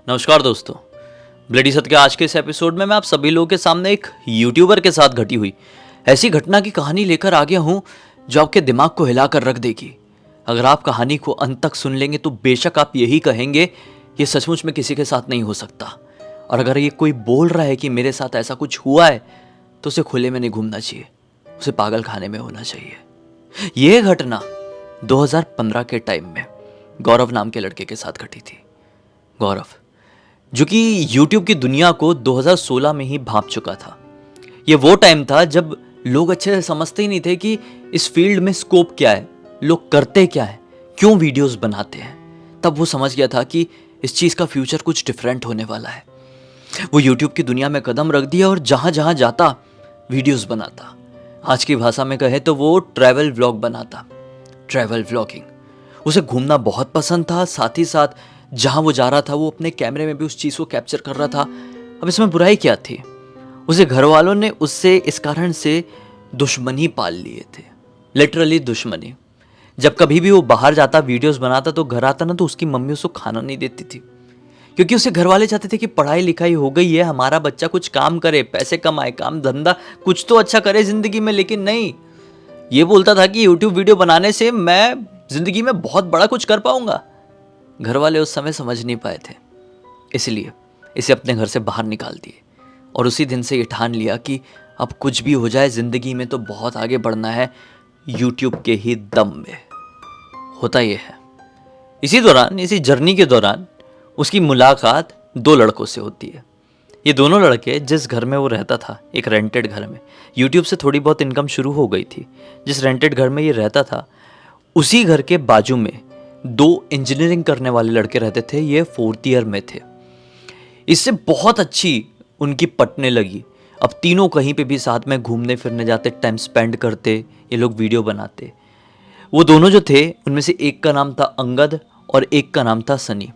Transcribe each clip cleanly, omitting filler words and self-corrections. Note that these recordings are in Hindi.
नमस्कार दोस्तों। ब्लडी सत्य के आज के इस एपिसोड में मैं आप सभी लोगों के सामने एक यूट्यूबर के साथ घटी हुई ऐसी घटना की कहानी लेकर आ गया हूं जो आपके दिमाग को हिलाकर रख देगी। अगर आप कहानी को अंत तक सुन लेंगे तो बेशक आप यही कहेंगे ये सचमुच में किसी के साथ नहीं हो सकता। और अगर ये कोई बोल रहा है कि मेरे साथ ऐसा कुछ हुआ है तो उसे खुले में नहीं घूमना चाहिए, उसे पागल खाने में होना चाहिए। यह घटना 2015 के टाइम में गौरव नाम के लड़के के साथ घटी थी। गौरव जो कि YouTube की दुनिया को 2016 में ही भांप चुका था। ये वो टाइम था जब लोग अच्छे से समझते ही नहीं थे कि इस फील्ड में स्कोप क्या है, लोग करते क्या है, क्यों वीडियोस बनाते हैं। तब वो समझ गया था कि इस चीज़ का फ्यूचर कुछ डिफरेंट होने वाला है। वो YouTube की दुनिया में कदम रख दिया और जहाँ जहाँ जाता वीडियोस बनाता। आज की भाषा में कहे तो वो ट्रैवल व्लॉग बनाता, ट्रैवल व्लॉगिंग। उसे घूमना बहुत पसंद था, साथ ही साथ जहां वो जा रहा था वो अपने कैमरे में भी उस चीज़ को कैप्चर कर रहा था। अब इसमें बुराई क्या थी? उसे घर वालों ने उससे इस कारण से दुश्मनी पाल लिए थे, लिटरली दुश्मनी। जब कभी भी वो बाहर जाता, वीडियोस बनाता, तो घर आता ना तो उसकी मम्मी उसको खाना नहीं देती थी, क्योंकि उसे घर वाले चाहते थे कि पढ़ाई लिखाई हो गई है, हमारा बच्चा कुछ काम करे, पैसे कमाए, काम धंधा कुछ तो अच्छा करे जिंदगी में। लेकिन नहीं, ये बोलता था कि यूट्यूब वीडियो बनाने से मैं जिंदगी में बहुत बड़ा कुछ कर पाऊंगा। घर वाले उस समय समझ नहीं पाए थे, इसलिए इसे अपने घर से बाहर निकाल दिए। और उसी दिन से ये ठान लिया कि अब कुछ भी हो जाए ज़िंदगी में तो बहुत आगे बढ़ना है, यूट्यूब के ही दम में। होता ये है, इसी दौरान, इसी जर्नी के दौरान उसकी मुलाकात दो लड़कों से होती है। ये दोनों लड़के जिस घर में वो रहता था, एक रेंटेड घर में, यूट्यूब से थोड़ी बहुत इनकम शुरू हो गई थी, जिस रेंटेड घर में ये रहता था उसी घर के बाजू में दो इंजीनियरिंग करने वाले लड़के रहते थे। ये 4th ईयर में थे। इससे बहुत अच्छी उनकी पटने लगी। अब तीनों कहीं पे भी साथ में घूमने फिरने जाते, टाइम स्पेंड करते, ये लोग वीडियो बनाते। वो दोनों जो थे उनमें से एक का नाम था अंगद और एक का नाम था सनी।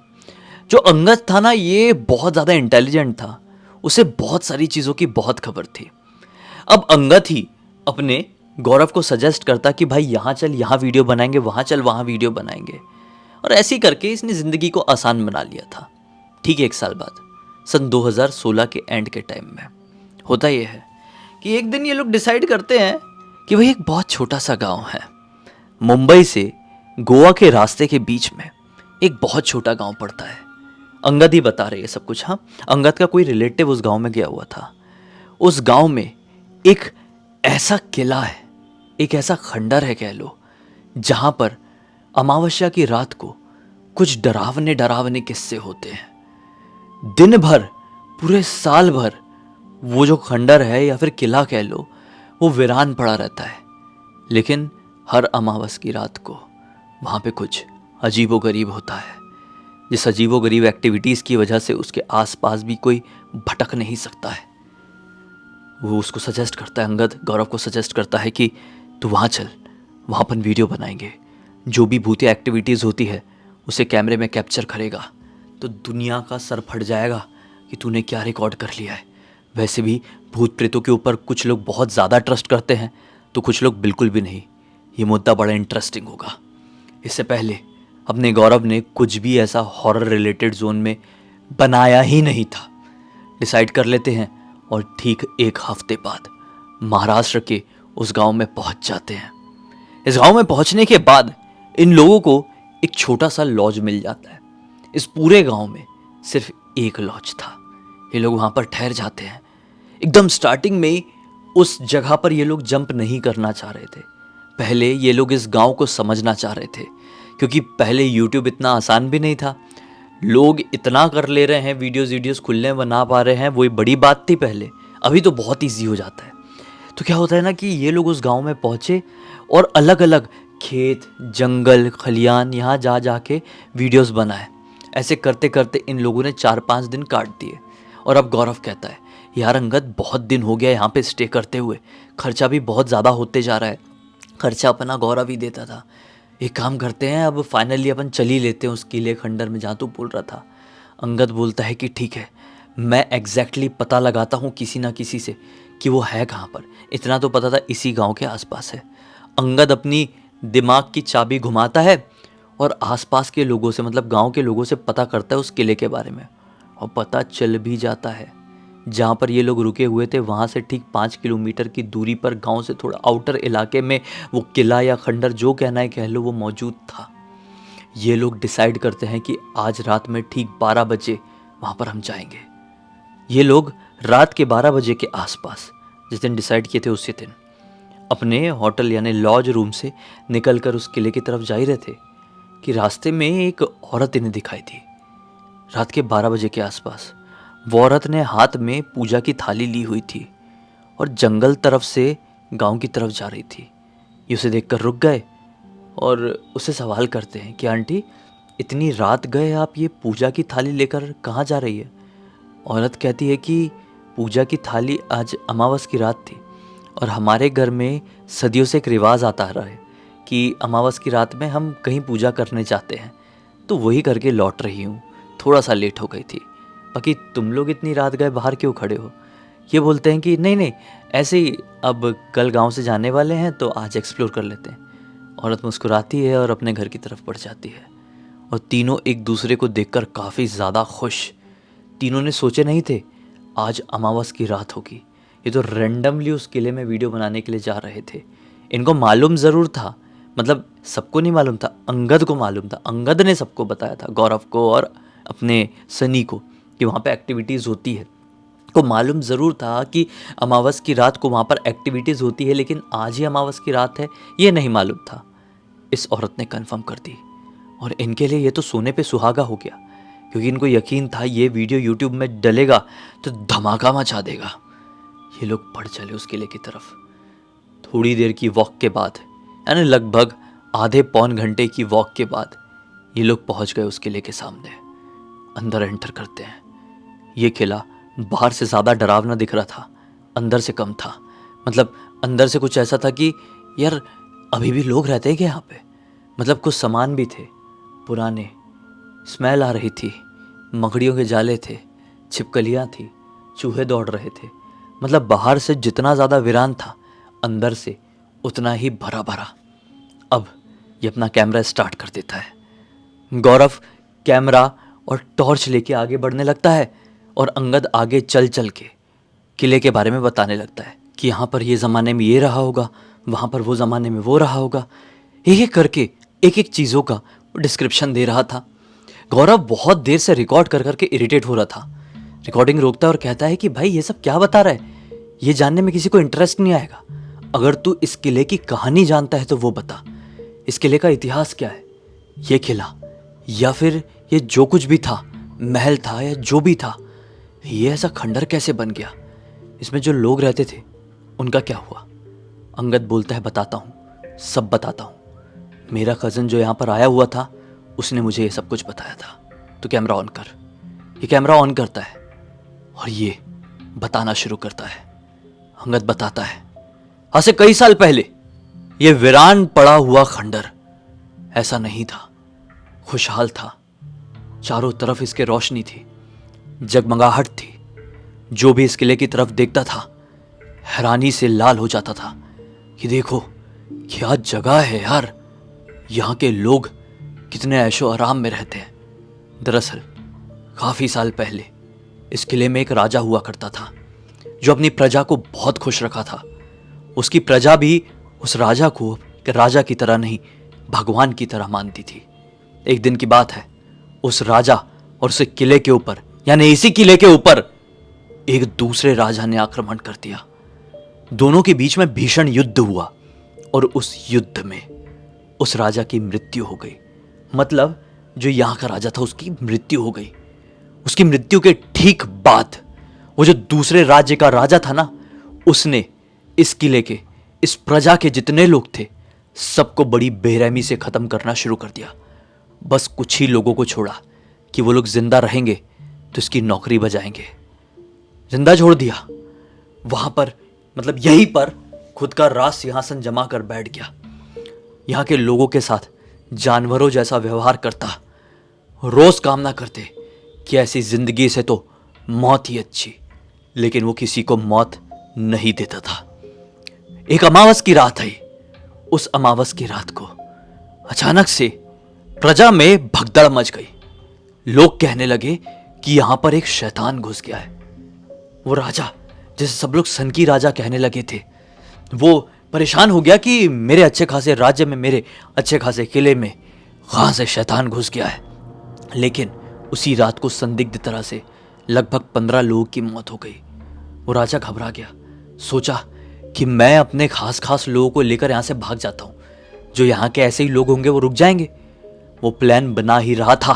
जो अंगद था ना, ये बहुत ज़्यादा इंटेलिजेंट था, उसे बहुत सारी चीज़ों की बहुत खबर थी। अब अंगद ही अपने गौरव को सजेस्ट करता कि भाई यहाँ चल, यहाँ वीडियो बनाएंगे, वहाँ चल, वहाँ वीडियो बनाएंगे। और ऐसे ही करके इसने ज़िंदगी को आसान बना लिया था। ठीक है, 1 साल बाद, सन 2016 के एंड के टाइम में होता यह है कि एक दिन ये लोग डिसाइड करते हैं कि भाई एक बहुत छोटा सा गांव है, मुंबई से गोवा के रास्ते के बीच में एक बहुत छोटा गांव पड़ता है। अंगद ही बता रहे हैं सब कुछ। हाँ, अंगद का कोई रिलेटिव उस गांव में गया हुआ था। उस गांव में एक ऐसा किला है, एक ऐसा खंडर है कह लो, जहां पर अमावस्या की रात को कुछ डरावने डरावने किस्से होते हैं। दिन भर, पूरे साल भर वो जो खंडर है या फिर किला कह लो, वो वीरान पड़ा रहता है। लेकिन हर अमावस की रात को वहाँ पे कुछ अजीबोगरीब होता है, जिस अजीबोगरीब एक्टिविटीज़ की वजह से उसके आसपास भी कोई भटक नहीं सकता है। वो उसको सजेस्ट करता है, अंगद गौरव को सजेस्ट करता है कि तू वहाँ चल, वहाँ अपन वीडियो बनाएंगे, जो भी भूतिया एक्टिविटीज़ होती है उसे कैमरे में कैप्चर करेगा तो दुनिया का सर फट जाएगा कि तूने क्या रिकॉर्ड कर लिया है। वैसे भी भूत प्रेतों के ऊपर कुछ लोग बहुत ज़्यादा ट्रस्ट करते हैं तो कुछ लोग बिल्कुल भी नहीं। ये मुद्दा बड़ा इंटरेस्टिंग होगा। इससे पहले अपने गौरव ने कुछ भी ऐसा हॉरर रिलेटेड जोन में बनाया ही नहीं था। डिसाइड कर लेते हैं और ठीक 1 हफ्ते बाद महाराष्ट्र के उस गांव में पहुंच जाते हैं। इस गांव में पहुंचने के बाद इन लोगों को एक छोटा सा लॉज मिल जाता है। इस पूरे गांव में सिर्फ एक लॉज था। ये लोग वहां पर ठहर जाते हैं। एकदम स्टार्टिंग में ही उस जगह पर ये लोग जंप नहीं करना चाह रहे थे। पहले ये लोग इस गांव को समझना चाह रहे थे, क्योंकि पहले यूट्यूब इतना आसान भी नहीं था। लोग इतना कर ले रहे हैं, वीडियोस खुलने बना पा रहे हैं, वही बड़ी बात थी पहले। अभी तो बहुत ईजी हो जाता है। तो क्या होता है ना कि ये लोग उस गांव में पहुंचे और अलग अलग खेत, जंगल, खलियान, यहाँ जा जाके वीडियोस बनाए। ऐसे करते करते इन लोगों ने 4-5 दिन काट दिए। और अब गौरव कहता है, यार अंगद, बहुत दिन हो गया यहाँ पे स्टे करते हुए, खर्चा भी बहुत ज़्यादा होते जा रहा है। खर्चा अपना गौरव ही देता था। एक काम करते हैं, अब फाइनली अपन चल ही लेते हैं उस किले खंडर में जहाँ तू बोल रहा था। अंगद बोलता है कि ठीक है, मैं एग्जैक्टली पता लगाता हूँ किसी ना किसी से कि वो है कहाँ पर। इतना तो पता था इसी गांव के आसपास है। अंगद अपनी दिमाग की चाबी घुमाता है और आसपास के लोगों से, मतलब गांव के लोगों से पता करता है उस किले के बारे में। और पता चल भी जाता है जहाँ पर ये लोग रुके हुए थे वहाँ से ठीक 5 किलोमीटर की दूरी पर गांव से थोड़ा आउटर इलाके में वो किला या खंडर जो कहना है कह लो वो मौजूद था। ये लोग डिसाइड करते हैं कि आज रात में ठीक 12 बजे वहाँ पर हम जाएंगे। ये लोग रात के 12 बजे के आसपास जिस दिन डिसाइड किए थे उसी दिन अपने होटल यानी लॉज रूम से निकलकर उस किले की तरफ जा ही रहे थे कि रास्ते में एक औरत इन्हें दिखाई दी। रात के 12 बजे के आसपास वो औरत ने हाथ में पूजा की थाली ली हुई थी और जंगल तरफ से गांव की तरफ जा रही थी। ये उसे देखकर रुक गए और उससे सवाल करते हैं कि आंटी इतनी रात गए आप ये पूजा की थाली लेकर कहाँ जा रही है। औरत कहती है कि पूजा की थाली आज अमावस की रात थी और हमारे घर में सदियों से एक रिवाज आता आ रहा है कि अमावस की रात में हम कहीं पूजा करने जाते हैं, तो वही करके लौट रही हूँ, थोड़ा सा लेट हो गई थी। बाकी तुम लोग इतनी रात गए बाहर क्यों खड़े हो। ये बोलते हैं कि नहीं नहीं ऐसे ही, अब कल गांव से जाने वाले हैं तो आज एक्सप्लोर कर लेते हैं। औरत मुस्कुराती है और अपने घर की तरफ बढ़ जाती है और तीनों एक दूसरे को देखकर काफ़ी ज़्यादा खुश। तीनों ने सोचे नहीं थे आज अमावस की रात होगी। ये तो रैंडमली उस किले में वीडियो बनाने के लिए जा रहे थे। इनको मालूम ज़रूर था, मतलब सबको नहीं मालूम था, अंगद को मालूम था। अंगद ने सबको बताया था, गौरव को और अपने सनी को, कि वहाँ पे एक्टिविटीज़ होती है। को मालूम ज़रूर था कि अमावस की रात को वहाँ पर एक्टिविटीज़ होती है, लेकिन आज ही अमावस की रात है ये नहीं मालूम था। इस औरत ने कंफर्म कर दी और इनके लिए ये तो सोने पे सुहागा हो गया, क्योंकि इनको यकीन था ये वीडियो यूट्यूब में डलेगा तो धमाका मचा देगा। ये लोग बढ़ चले उस किले की तरफ। थोड़ी देर की वॉक के बाद, यानी लगभग आधे पौन घंटे की वॉक के बाद, ये लोग पहुंच गए उस किले के सामने। अंदर एंटर करते हैं। ये किला बाहर से ज़्यादा डरावना दिख रहा था, अंदर से कम था। मतलब अंदर से कुछ ऐसा था कि यार अभी भी लोग रहते हैं क्या यहाँ पे। मतलब कुछ सामान भी थे पुराने, स्मेल आ रही थी, मकड़ियों के जाले थे, छिपकलियाँ थी, चूहे दौड़ रहे थे। मतलब बाहर से जितना ज़्यादा वीरान था, अंदर से उतना ही भरा भरा। अब ये अपना कैमरा स्टार्ट कर देता है। गौरव कैमरा और टॉर्च लेके आगे बढ़ने लगता है और अंगद आगे चल चल के किले के बारे में बताने लगता है कि यहाँ पर ये ज़माने में ये रहा होगा, वहाँ पर वो ज़माने में वो रहा होगा। एक एक करके एक एक चीज़ों का डिस्क्रिप्शन दे रहा था। गौरव बहुत देर से रिकॉर्ड कर करके इरिटेट हो रहा था। रिकॉर्डिंग रोकता है और कहता है कि भाई ये सब क्या बता रहा है, ये जानने में किसी को इंटरेस्ट नहीं आएगा। अगर तू इस किले की कहानी जानता है तो वो बता, इस किले का इतिहास क्या है, ये किला या फिर ये जो कुछ भी था, महल था या जो भी था, ये ऐसा खंडर कैसे बन गया, इसमें जो लोग रहते थे उनका क्या हुआ। अंगद बोलता है बताता हूँ, सब बताता हूँ। मेरा कज़न जो यहाँ पर आया हुआ था उसने मुझे ये सब कुछ बताया था। तो कैमरा ऑन कर। ये कैमरा ऑन करता है और ये बताना शुरू करता है। अंगद बताता है, आज से कई साल पहले ये वीरान पड़ा हुआ खंडर ऐसा नहीं था, खुशहाल था। चारों तरफ इसके रोशनी थी, जगमगाहट थी। जो भी इस किले की तरफ देखता था हैरानी से लाल हो जाता था कि देखो क्या जगह है यार, यहाँ के लोग कितने ऐशो आराम में रहते हैं। दरअसल काफ़ी साल पहले इस किले में एक राजा हुआ करता था जो अपनी प्रजा को बहुत खुश रखा था। उसकी प्रजा भी उस राजा को एक राजा की तरह नहीं, भगवान की तरह मानती थी। एक दिन की बात है, उस राजा और उस किले के ऊपर, यानी इसी किले के ऊपर, एक दूसरे राजा ने आक्रमण कर दिया। दोनों के बीच में भीषण युद्ध हुआ और उस युद्ध में उस राजा की मृत्यु हो गई। मतलब जो यहां का राजा था उसकी मृत्यु हो गई। उसकी मृत्यु के ठीक बाद वो जो दूसरे राज्य का राजा था ना, उसने इस किले के, इस प्रजा के जितने लोग थे सबको बड़ी बेरहमी से खत्म करना शुरू कर दिया। बस कुछ ही लोगों को छोड़ा कि वो लोग जिंदा रहेंगे तो इसकी नौकरी बजाएंगे। जिंदा छोड़ दिया। वहां पर मतलब यहीं पर खुद का राज सिंहासन जमा कर बैठ गया। यहाँ के लोगों के साथ जानवरों जैसा व्यवहार करता, रोज कामना करते कि ऐसी जिंदगी से तो मौत ही अच्छी, लेकिन वो किसी को मौत नहीं देता था। एक अमावस की रात आई। उस अमावस की रात को अचानक से प्रजा में भगदड़ मच गई। लोग कहने लगे कि यहां पर एक शैतान घुस गया है। वो राजा, जिसे सब लोग सनकी राजा कहने लगे थे, वो परेशान हो गया कि मेरे अच्छे खासे राज्य में, मेरे अच्छे खासे किले में कहां से शैतान घुस गया है। लेकिन उसी रात को संदिग्ध तरह से लगभग 15 लोगों की मौत हो गई। वो राजा घबरा गया, सोचा कि मैं अपने खास खास लोगों को लेकर यहां से भाग जाता हूं, जो यहां के ऐसे ही लोग होंगे वो रुक जाएंगे। वो प्लान बना ही रहा था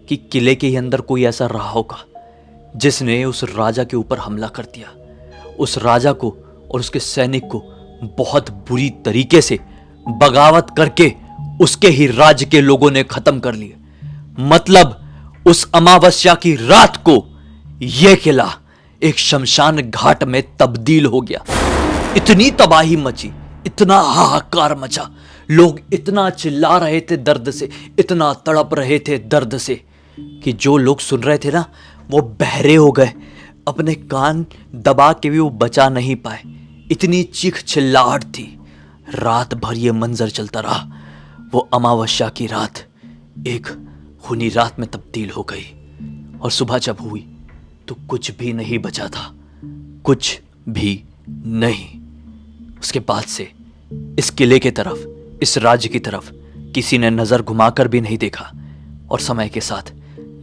कि किले के ही अंदर कोई ऐसा रहा होगा जिसने उस राजा के ऊपर हमला कर दिया। उस राजा को और उसके सैनिक को बहुत बुरी तरीके से बगावत करके उसके ही राज्य के लोगों ने खत्म कर लिया। मतलब उस अमावस्या की रात को यह किला एक शमशान घाट में तब्दील हो गया। इतनी तबाही मची, इतना हाहाकार मचा, लोग इतना चिल्ला रहे थे दर्द से, इतना तड़प रहे थे दर्द से कि जो लोग सुन रहे थे ना, वो बहरे हो गए। अपने कान दबा के भी वो बचा नहीं पाए, इतनी चीख चिल्लाहट थी। रात भर ये मंजर चलता रहा। वो अमावस्या की रात एक खूनी रात में तब्दील हो गई और सुबह जब हुई तो कुछ भी नहीं बचा था, कुछ भी नहीं। उसके बाद से इस किले के तरफ, इस राज्य की तरफ किसी ने नजर घुमाकर भी नहीं देखा और समय के साथ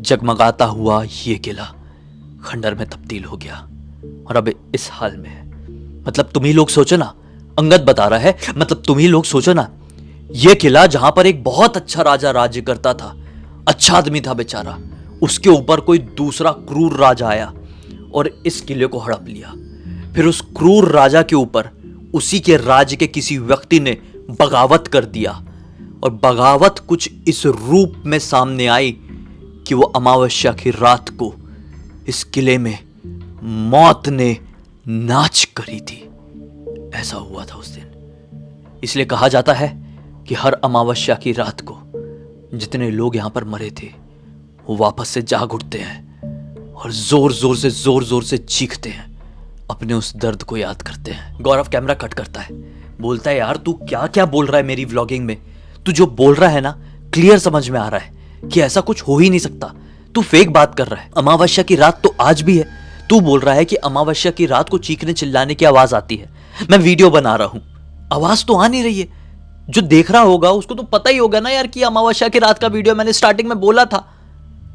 जगमगाता हुआ ये किला खंडर में तब्दील हो गया और अब इस हाल में है। मतलब तुम ही लोग सोचो ना, अंगद बता रहा है, मतलब तुम ही लोग सोचो ना, ये किला जहां पर एक बहुत अच्छा राजा राज्य करता था, अच्छा आदमी था बेचारा, उसके ऊपर कोई दूसरा क्रूर राजा आया और इस किले को हड़प लिया। फिर उस क्रूर राजा के ऊपर उसी के राज्य के किसी व्यक्ति ने बगावत कर दिया और बगावत कुछ इस रूप में सामने आई कि वो अमावस्या की रात को इस किले में मौत ने नाच करी थी। ऐसा हुआ था उस दिन। इसलिए कहा जाता है कि हर अमावस्या की रात को जितने लोग यहां पर मरे थे वो वापस से जाग उठते हैं और जोर जोर से चीखते हैं, अपने उस दर्द को याद करते हैं। गौरव कैमरा कट करता है, बोलता है यार तू क्या क्या बोल रहा है मेरी व्लॉगिंग में, तू जो बोल रहा है ना क्लियर समझ में आ रहा है कि ऐसा कुछ हो ही नहीं सकता, तू फेक बात कर रहा है। अमावस्या की रात तो आज भी है, तू बोल रहा है कि अमावस्या की रात को चीखने चिल्लाने की आवाज आती है। मैं वीडियो बना रहा हूं, आवाज तो आ नहीं रही है। जो देख रहा होगा उसको तो पता ही होगा ना यार कि अमावस्या की रात का वीडियो मैंने स्टार्टिंग में बोला था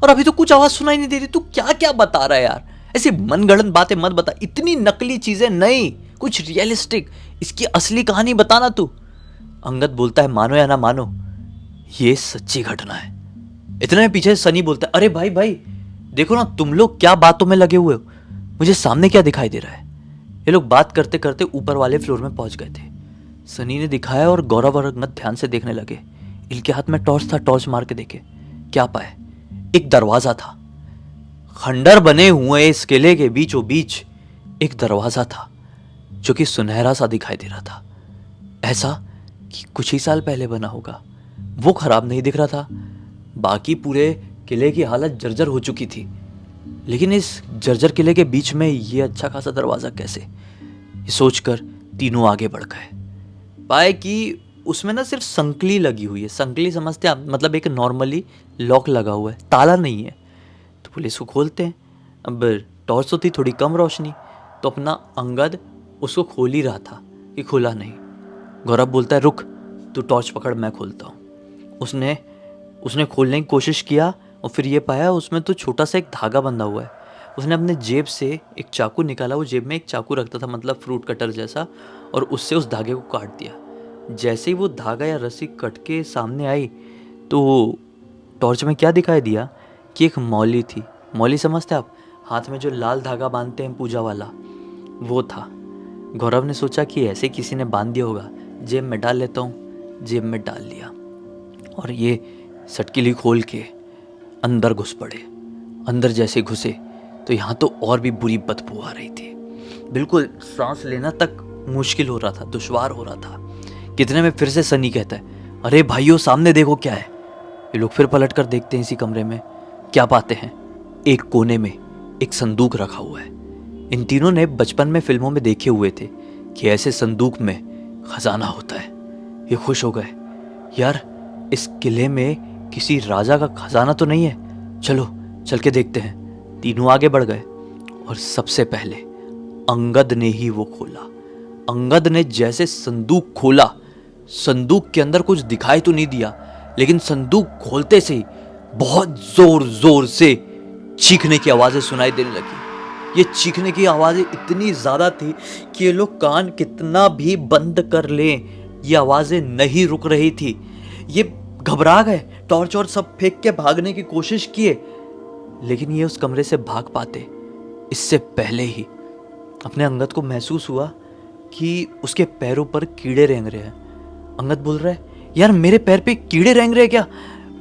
और अभी तो कुछ आवाज सुनाई नहीं दे रही। तू क्या क्या बता रहा है यार, ऐसी मनगढ़ंत बातें मत बता, इतनी नकली चीजें नहीं, कुछ रियलिस्टिक, इसकी असली कहानी बताना तू। अंगद बोलता है मानो या ना मानो ये सच्ची घटना है। इतने में पीछे सनी बोलता है अरे भाई भाई देखो ना तुम लोग क्या बातों में लगे हुए हो, मुझे सामने क्या दिखाई दे रहा है। ये लोग बात करते करते ऊपर वाले फ्लोर में पहुंच गए थे। सनी ने दिखाया और गौरव और अंगद ध्यान से देखने लगे। इनके हाथ में टॉर्च था, टॉर्च मार के देखे, क्या पाए, एक दरवाजा था। खंडर बने हुए इस किले के बीचों बीच एक दरवाजा था जो कि सुनहरा सा दिखाई दे रहा था, ऐसा कि कुछ ही साल पहले बना होगा। वो खराब नहीं दिख रहा था, बाकी पूरे किले की हालत जर्जर हो चुकी थी, लेकिन इस जर्जर किले के बीच में ये अच्छा खासा दरवाजा कैसे, ये सोचकर तीनों आगे बढ़ गए। पाए कि उसमें ना सिर्फ संकली लगी हुई है। संकली समझते हैं, मतलब एक नॉर्मली लॉक लगा हुआ है, ताला नहीं है। तो पुलिस को खोलते हैं। अब टॉर्च तो थी, थोड़ी कम रोशनी, तो अपना अंगद उसको खोल ही रहा था कि खुला नहीं। गौरव बोलता है रुक तू टॉर्च पकड़, मैं खोलता हूँ। उसने खोलने की कोशिश किया और फिर ये पाया उसमें तो छोटा सा एक धागा बंधा हुआ है। उसने अपने जेब से एक चाकू निकाला, वो जेब में एक चाकू रखता था, मतलब फ्रूट कटर जैसा, और उससे उस धागे को काट दिया। जैसे ही वो धागा या रस्सी कट के सामने आई तो टॉर्च में क्या दिखाई दिया कि एक मौली थी। मौली समझते आप, हाथ में जो लाल धागा बांधते हैं पूजा वाला, वो था। गौरव ने सोचा कि ऐसे किसी ने बांध दिया होगा, जेब में डाल लेता हूँ। जेब में डाल लिया और ये सटकिली खोल के अंदर घुस पड़े। अंदर जैसे घुसे तो यहाँ तो और भी बुरी बदबू आ रही थी, बिल्कुल सांस लेना तक मुश्किल हो रहा था, दुश्वार हो रहा था। कितने में फिर से सनी कहता है अरे भाइयों सामने देखो क्या है। ये लोग फिर पलट कर देखते हैं, इसी कमरे में क्या पाते हैं, एक कोने में एक संदूक रखा हुआ है। इन तीनों ने बचपन में फिल्मों में देखे हुए थे कि ऐसे संदूक में खजाना होता है। ये खुश हो गए, यार इस किले में किसी राजा का खजाना तो नहीं है, चलो चल के देखते हैं। तीनों आगे बढ़ गए और सबसे पहले अंगद ने ही वो खोला। अंगद ने जैसे संदूक खोला, संदूक के अंदर कुछ दिखाई तो नहीं दिया, लेकिन संदूक खोलते से ही बहुत जोर जोर से चीखने की आवाजें सुनाई देने लगी। ये चीखने की आवाजें इतनी ज्यादा थी कि ये लोग कान कितना भी बंद कर लें, ये आवाजें नहीं रुक रही थी। ये घबरा गए, टॉर्च और सब फेंक के भागने की कोशिश किए, लेकिन ये उस कमरे से भाग पाते इससे पहले ही अपने अंगद को महसूस हुआ कि उसके पैरों पर कीड़े रेंग रहे हैं। अंगद बोल रहा है, यार मेरे पैर पे कीड़े रेंग रहे हैं क्या?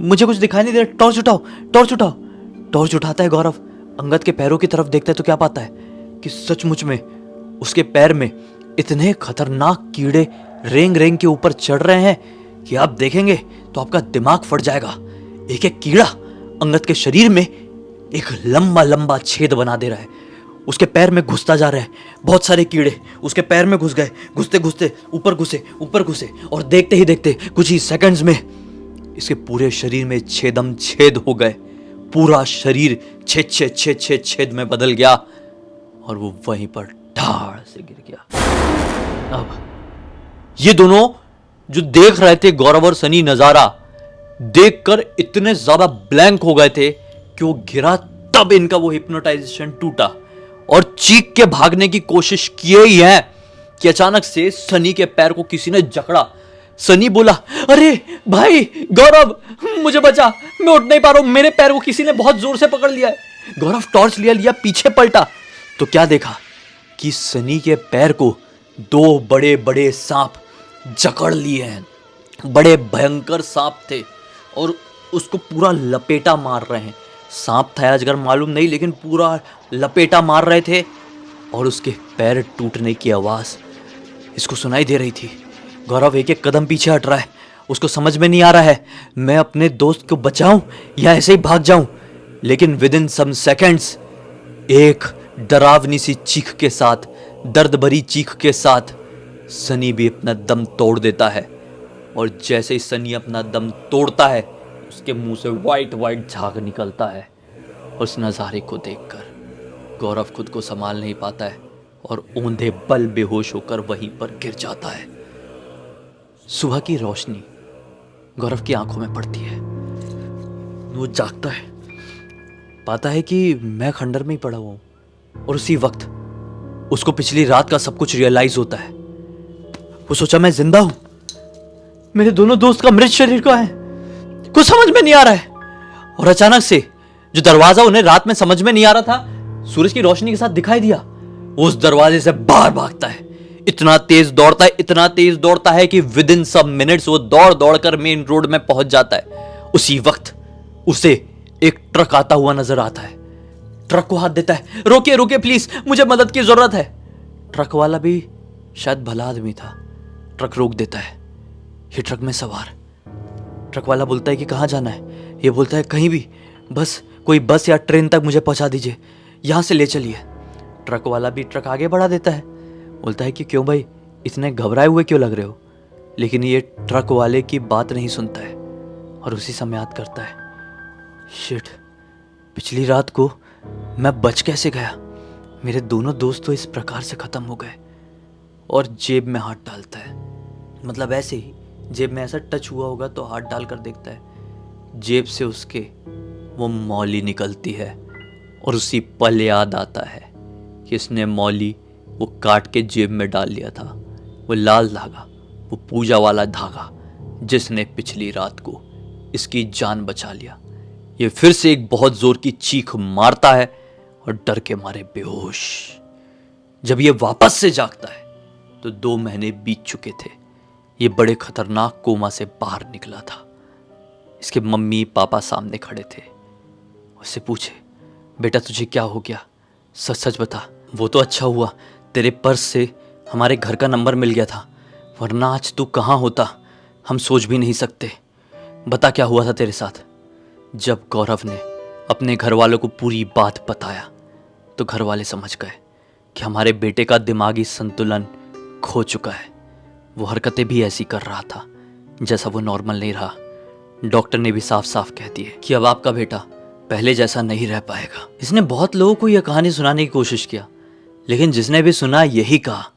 मुझे कुछ दिखाई नहीं दे रहा, टॉर्च उठाओ, टॉर्च उठाओ। टॉर्च उठाता है गौरव, अंगद के पैरों की तरफ देखता है तो क्या पाता है कि सचमुच में उसके पैर में इतने खतरनाक कीड़े रेंग रेंग के ऊपर चढ़ रहे हैं कि आप देखेंगे तो आपका दिमाग फट जाएगा। एक एक कीड़ा अंगद के शरीर में एक लंबा लंबा छेद बना दे रहा है, उसके पैर में घुसता जा रहा है। बहुत सारे कीड़े उसके पैर में घुस गए, घुसते घुसते ऊपर घुसे और देखते ही देखते कुछ ही सेकंड्स में इसके पूरे शरीर में छेदम छेद हो गए। पूरा शरीर छेद में बदल गया और वो वहीं पर ठाड़ से गिर गया। अब ये दोनों जो देख रहे थे गौरव और सनी नजारा देखकर इतने ज्यादा ब्लैंक हो गए थे कि वो गिरा, तब इनका वो हिप्नोटाइजेशन टूटा और चीख के भागने की कोशिश किए ही है कि अचानक से सनी के पैर को किसी ने जकड़ा। सनी बोला, अरे भाई गौरव मुझे बचा, मैं उठ नहीं पा रहा हूं, मेरे पैर को किसी ने बहुत जोर से पकड़ लिया है। गौरव टॉर्च लिया पीछे पलटा तो क्या देखा कि सनी के पैर को दो बड़े बड़े सांप जकड़ लिए हैं। बड़े भयंकर सांप थे और उसको पूरा लपेटा मार रहे हैं। सांप था अजगर मालूम नहीं, लेकिन पूरा लपेटा मार रहे थे और उसके पैर टूटने की आवाज इसको सुनाई दे रही थी। गौरव एक एक कदम पीछे हट रहा है, उसको समझ में नहीं आ रहा है मैं अपने दोस्त को बचाऊं या ऐसे ही भाग जाऊं। लेकिन विद इन सम सेकेंड्स एक डरावनी सी चीख के साथ, दर्द भरी चीख के साथ सनी भी अपना दम तोड़ देता है और जैसे ही सनी अपना दम तोड़ता है उसके मुंह से वाइट वाइट झाग निकलता है। उस नज़ारे को देखकर गौरव खुद को संभाल नहीं पाता है और औंधे बल बेहोश होकर वहीं पर गिर जाता है। सुबह की रोशनी गौरव की आंखों में पड़ती है, वो जागता है, पाता है कि मैं खंडर में ही पड़ा हुआ हूं और उसी वक्त उसको पिछली रात का सब कुछ रियलाइज होता है। वो सोचा मैं जिंदा हूं, मेरे दोनों दोस्त का मृत शरीर कहां है, कुछ समझ में नहीं आ रहा है। और अचानक से जो दरवाजा उन्हें रात में समझ में नहीं आ रहा था सूरज की रोशनी के साथ दिखाई दिया, वो उस दरवाजे से बाहर भागता है। इतना तेज दौड़ता है कि विद इन सम मिनट्स वो दौड़ दौड़ कर मेन रोड में पहुंच जाता है। उसी वक्त उसे एक ट्रक आता हुआ नजर आता है। ट्रक को हाथ देता है, रोकिए रोकिए प्लीज, मुझे मदद की जरूरत है। ट्रक वाला भी शायद भला आदमी था, ट्रक रोक देता है। ये ट्रक में सवार, ट्रक वाला बोलता है कि कहाँ जाना है। ये बोलता है कहीं भी, बस कोई बस या ट्रेन तक मुझे पहुंचा दीजिए, यहां से ले चलिए। ट्रक वाला भी ट्रक आगे बढ़ा देता है, बोलता है कि क्यों भाई इतने घबराए हुए क्यों लग रहे हो। लेकिन ये ट्रक वाले की बात नहीं सुनता है और उसी समय याद करता है, शिट, पिछली रात को मैं बच कैसे गया, मेरे दोनों दोस्त तो इस प्रकार से खत्म हो गए। और जेब में हाथ डालता है, मतलब ऐसे ही जेब में ऐसा टच हुआ होगा तो हाथ डाल कर देखता है, जेब से उसके वो मौली निकलती है और उसी पल याद आता है कि इसने मौली वो काट के जेब में डाल लिया था। वो लाल धागा, वो पूजा वाला धागा जिसने पिछली रात को इसकी जान बचा लिया। ये फिर से एक बहुत जोर की चीख मारता है और डर के मारे बेहोश। जब ये वापस से जागता है तो 2 महीने बीत चुके थे। ये बड़े खतरनाक कोमा से बाहर निकला था। इसके मम्मी पापा सामने खड़े थे। उससे पूछे, बेटा तुझे क्या हो गया, सच सच बता। वो तो अच्छा हुआ तेरे पर्स से हमारे घर का नंबर मिल गया था, वरना आज तू कहाँ होता हम सोच भी नहीं सकते। बता क्या हुआ था तेरे साथ। जब गौरव ने अपने घर वालों को पूरी बात बताया तो घर वाले समझ गए कि हमारे बेटे का दिमागी संतुलन खो चुका है। वो हरकतें भी ऐसी कर रहा था जैसा वो नॉर्मल नहीं रहा। डॉक्टर ने भी साफ साफ कह दिए कि अब आपका बेटा पहले जैसा नहीं रह पाएगा। इसने बहुत लोगों को यह कहानी सुनाने की कोशिश किया, लेकिन जिसने भी सुना यही कहा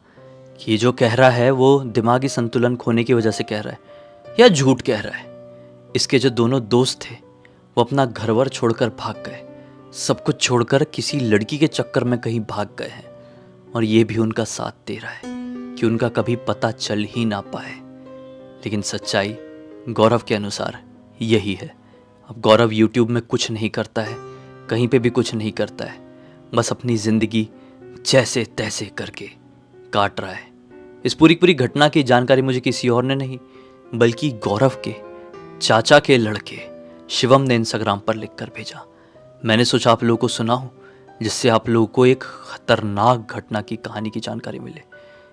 कि ये जो कह रहा है वो दिमागी संतुलन खोने की वजह से कह रहा है या झूठ कह रहा है। इसके जो दोनों दोस्त थे वो अपना घरवर छोड़कर भाग गए, सब कुछ छोड़कर किसी लड़की के चक्कर में कहीं भाग गए हैं, और ये भी उनका साथ दे रहा है कि उनका कभी पता चल ही ना पाए। लेकिन सच्चाई गौरव के अनुसार यही है। अब गौरव यूट्यूब में कुछ नहीं करता है, कहीं पे भी कुछ नहीं करता है, बस अपनी ज़िंदगी जैसे तैसे करके काट रहा है। इस पूरी घटना की जानकारी मुझे किसी और ने नहीं बल्कि गौरव के चाचा के लड़के शिवम ने इंस्टाग्राम पर लिखकर भेजा। मैंने सोचा आप लोगों को सुनाऊं, जिससे आप लोगों को एक खतरनाक घटना की कहानी की जानकारी मिले।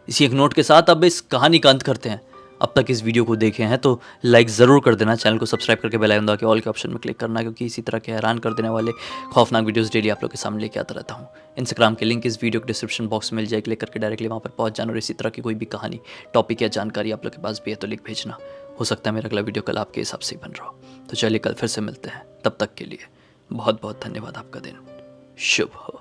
इसी एक नोट के साथ अब इस कहानी का अंत करते हैं। अब तक इस वीडियो को देखे हैं तो लाइक ज़रूर कर देना, चैनल को सब्सक्राइब करके बेल आइकन दबा के ऑल के ऑप्शन में क्लिक करना, क्योंकि इसी तरह के हैरान कर देने वाले खौफनाक वीडियोस डेली आप लोग के सामने लेके आता रहता हूँ। इंस्टाग्राम के लिंक इस वीडियो के डिस्क्रिप्शन बॉक्स में मिल जाए, क्लिक करके डायरेक्टली वहाँ पर पहुँच जाना। और इसी तरह की कोई भी कहानी, टॉपिक या जानकारी आप लोग के पास भी है तो लिख भेजना। हो सकता है मेरा अगला वीडियो कल आपके हिसाब से ही बन रहा हो। तो चलिए कल फिर से मिलते हैं, तब तक के लिए बहुत बहुत धन्यवाद। आपका दिन शुभ हो।